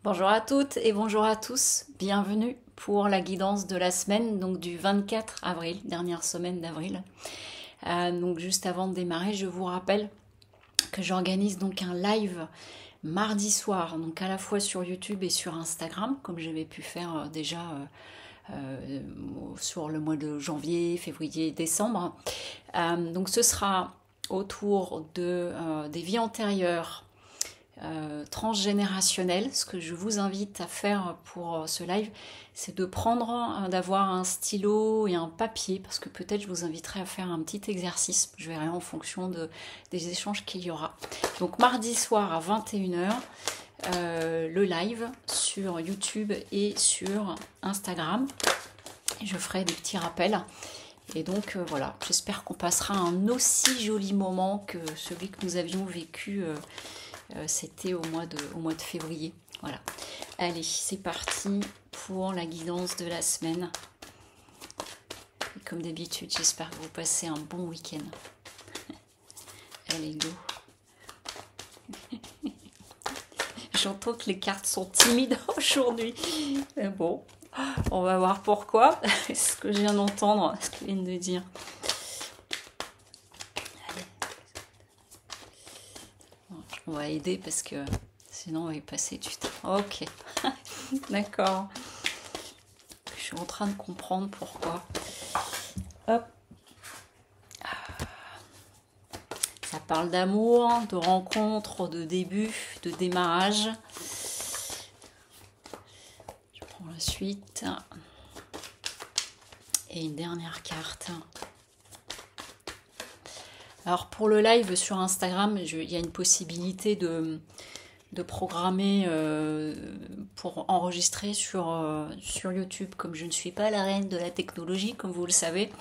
Bonjour à toutes et bonjour à tous. Bienvenue pour la guidance de la semaine, donc du 24 avril, dernière semaine d'avril. Donc juste avant de démarrer, je vous rappelle que j'organise donc un live mardi soir, donc à la fois sur YouTube et sur Instagram, comme j'avais pu faire déjà sur le mois de janvier, février, décembre. Donc ce sera autour des vies antérieures transgénérationnel. Ce que je vous invite à faire pour ce live, c'est de prendre, d'avoir un stylo et un papier, parce que peut-être je vous inviterai à faire un petit exercice. Je verrai en fonction des échanges qu'il y aura. Donc mardi soir à 21h, le live sur YouTube et sur Instagram. Je ferai des petits rappels. Et donc voilà, j'espère qu'on passera un aussi joli moment que celui que nous avions vécu. C'était au mois de février. Voilà. Allez, c'est parti pour la guidance de la semaine. Et comme d'habitude, j'espère que vous passez un bon week-end. Allez, go. J'entends que les cartes sont timides aujourd'hui. Mais bon, on va voir pourquoi. Ce que je viens d'entendre, ce qu'ils viennent de dire. On va aider parce que sinon on va y passer du temps. Ok, d'accord. Je suis en train de comprendre pourquoi. Hop. Ça parle d'amour, de rencontre, de début, de démarrage. Je prends la suite. Et une dernière carte. Alors pour le live sur Instagram, il y a une possibilité de programmer pour enregistrer sur YouTube. Comme je ne suis pas la reine de la technologie, comme vous le savez,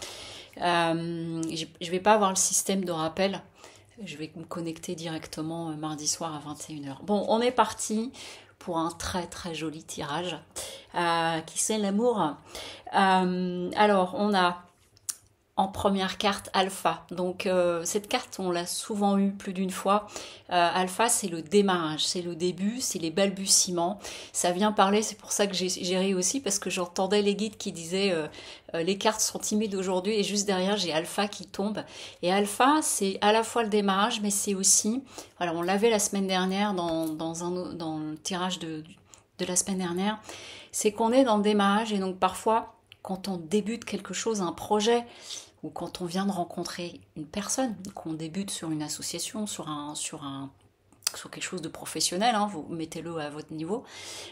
je ne vais pas avoir le système de rappel. Je vais me connecter directement mardi soir à 21h. Bon, on est parti pour un très très joli tirage qui c'est l'amour. Alors, on a en première carte Alpha. Donc cette carte, on l'a souvent eue plus d'une fois. Alpha, c'est le démarrage, c'est le début, c'est les balbutiements. Ça vient parler, c'est pour ça que j'ai ri aussi, parce que j'entendais les guides qui disaient les cartes sont timides aujourd'hui, et juste derrière, j'ai Alpha qui tombe. Et Alpha, c'est à la fois le démarrage, mais c'est aussi, voilà, on l'avait la semaine dernière dans le tirage de la semaine dernière, c'est qu'on est dans le démarrage, et donc parfois, quand on débute quelque chose, un projet, ou quand on vient de rencontrer une personne, qu'on débute sur une association, sur quelque chose de professionnel, hein, vous mettez-le à votre niveau,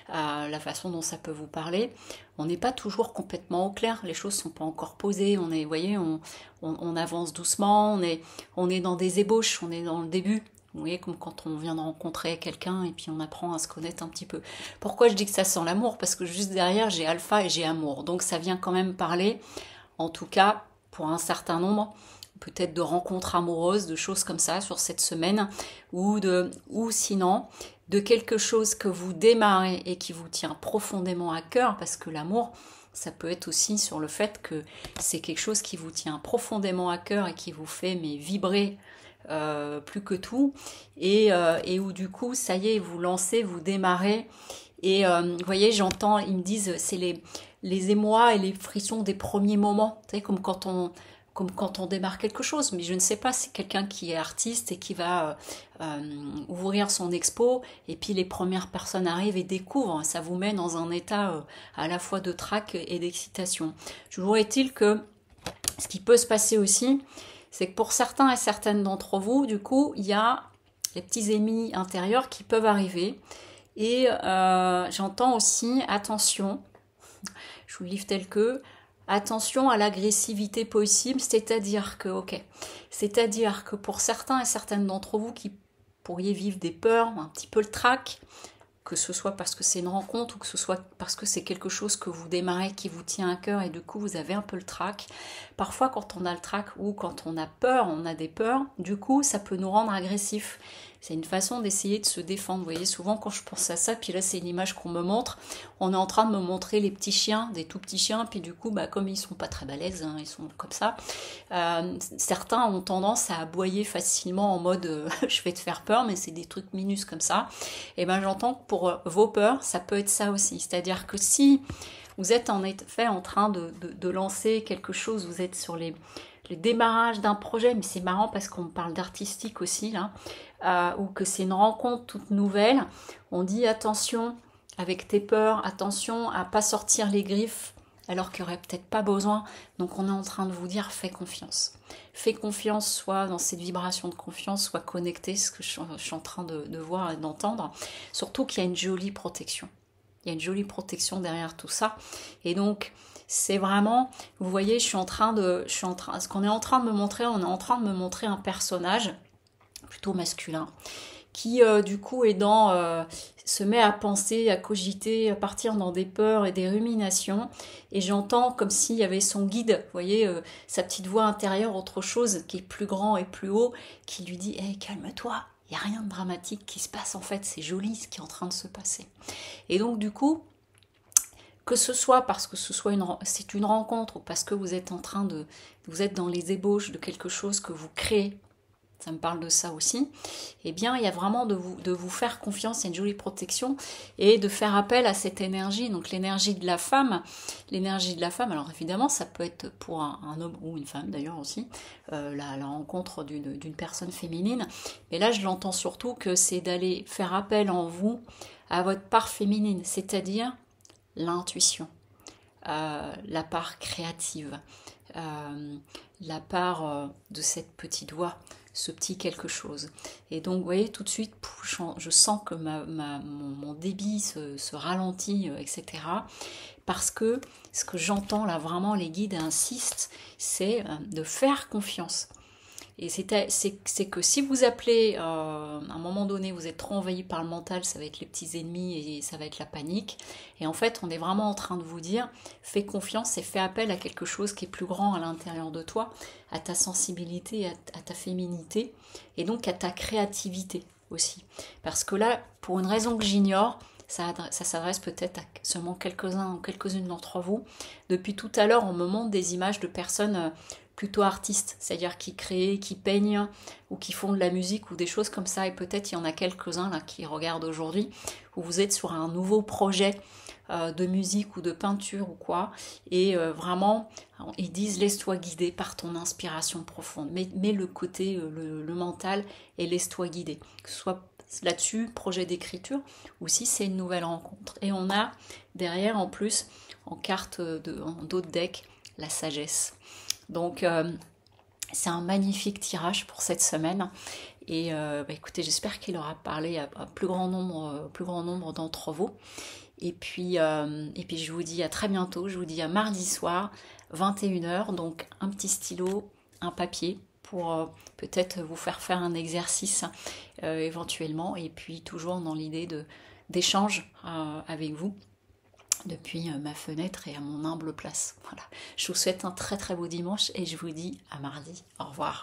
la façon dont ça peut vous parler, on n'est pas toujours complètement au clair, les choses ne sont pas encore posées, on est, vous voyez, on avance doucement, on est dans des ébauches, on est dans le début. Vous voyez, comme quand on vient de rencontrer quelqu'un et puis on apprend à se connaître un petit peu. Pourquoi je dis que ça sent l'amour? Parce que juste derrière, j'ai alpha et j'ai amour. Donc ça vient quand même parler, en tout cas, pour un certain nombre, peut-être de rencontres amoureuses, de choses comme ça sur cette semaine, ou sinon de quelque chose que vous démarrez et qui vous tient profondément à cœur, parce que l'amour, ça peut être aussi sur le fait que c'est quelque chose qui vous tient profondément à cœur et qui vous fait vibrer plus que tout, et où du coup, ça y est, vous lancez, vous démarrez, et vous voyez, j'entends, ils me disent, c'est les émois et les frissons des premiers moments, vous savez, comme quand on démarre quelque chose, mais je ne sais pas, c'est quelqu'un qui est artiste et qui va ouvrir son expo, et puis les premières personnes arrivent et découvrent, ça vous met dans un état à la fois de trac et d'excitation. Toujours est-il que ce qui peut se passer aussi, c'est que pour certains et certaines d'entre vous, du coup, il y a les petits émis intérieurs qui peuvent arriver. Et j'entends aussi, attention, je vous livre tel que, attention à l'agressivité possible, c'est-à-dire que pour certains et certaines d'entre vous qui pourriez vivre des peurs, un petit peu le trac, que ce soit parce que c'est une rencontre ou que ce soit parce que c'est quelque chose que vous démarrez qui vous tient à cœur et du coup vous avez un peu le trac. Parfois quand on a le trac ou quand on a peur, on a des peurs, du coup ça peut nous rendre agressifs. C'est une façon d'essayer de se défendre. Vous voyez, souvent quand je pense à ça, puis là c'est une image qu'on me montre, on est en train de me montrer les petits chiens, des tout petits chiens, puis du coup, comme ils sont pas très balèzes, hein, ils sont comme ça, certains ont tendance à aboyer facilement en mode je vais te faire peur, mais c'est des trucs minus comme ça. Et j'entends que pour vos peurs, ça peut être ça aussi. C'est-à-dire que si vous êtes en effet en train de lancer quelque chose, vous êtes sur les démarrages d'un projet, mais c'est marrant parce qu'on parle d'artistique aussi, là, ou que c'est une rencontre toute nouvelle, on dit attention avec tes peurs, attention à pas sortir les griffes, alors qu'il n'y aurait peut-être pas besoin. Donc on est en train de vous dire, fais confiance. Fais confiance, soit dans cette vibration de confiance, soit connecté, ce que je suis en train de voir et d'entendre. Surtout qu'il y a une jolie protection. Il y a une jolie protection derrière tout ça. Et donc, c'est vraiment, vous voyez, ce qu'on est en train de me montrer, on est en train de me montrer un personnage plutôt masculin qui du coup se met à penser, à cogiter, à partir dans des peurs et des ruminations, et j'entends comme s'il y avait son guide, vous voyez, sa petite voix intérieure, autre chose qui est plus grand et plus haut, qui lui dit hey, calme-toi, il n'y a rien de dramatique qui se passe en fait, c'est joli ce qui est en train de se passer. Et donc du coup, que ce soit parce que c'est une rencontre ou parce que vous êtes vous êtes dans les ébauches de quelque chose que vous créez, ça me parle de ça aussi, eh bien il y a vraiment de vous faire confiance, il y a une jolie protection, et de faire appel à cette énergie, donc l'énergie de la femme, alors évidemment ça peut être pour un homme ou une femme d'ailleurs aussi, la rencontre d'une personne féminine, mais là je l'entends surtout que c'est d'aller faire appel en vous à votre part féminine, c'est-à-dire l'intuition, la part créative, la part de cette petite voix, ce petit quelque chose. Et donc, vous voyez, tout de suite, je sens que mon débit se ralentit, etc. Parce que ce que j'entends là, vraiment, les guides insistent, c'est de faire confiance. Et c'est que si vous appelez, à un moment donné, vous êtes trop envahi par le mental, ça va être les petits ennemis et ça va être la panique. Et en fait, on est vraiment en train de vous dire, fais confiance et fais appel à quelque chose qui est plus grand à l'intérieur de toi, à ta sensibilité, à ta féminité, et donc à ta créativité aussi. Parce que là, pour une raison que j'ignore, ça s'adresse peut-être à seulement quelques-uns ou quelques-unes d'entre vous. Depuis tout à l'heure, on me montre des images de personnes plutôt artistes, c'est-à-dire qui créent, qui peignent ou qui font de la musique ou des choses comme ça, et peut-être il y en a quelques-uns là qui regardent aujourd'hui, où vous êtes sur un nouveau projet de musique ou de peinture ou quoi, et vraiment ils disent laisse-toi guider par ton inspiration profonde, mets le côté, le mental, et laisse-toi guider, que ce soit là-dessus, projet d'écriture, ou si c'est une nouvelle rencontre. Et on a derrière en plus, en carte en dos de deck, la sagesse. Donc c'est un magnifique tirage pour cette semaine, et écoutez, j'espère qu'il aura parlé à plus grand nombre d'entre vous, et puis je vous dis à très bientôt, je vous dis à mardi soir 21h, donc un petit stylo, un papier pour peut-être vous faire un exercice éventuellement, et puis toujours dans l'idée d'échange avec vous depuis ma fenêtre et à mon humble place. Voilà. Je vous souhaite un très très beau dimanche et je vous dis à mardi. Au revoir.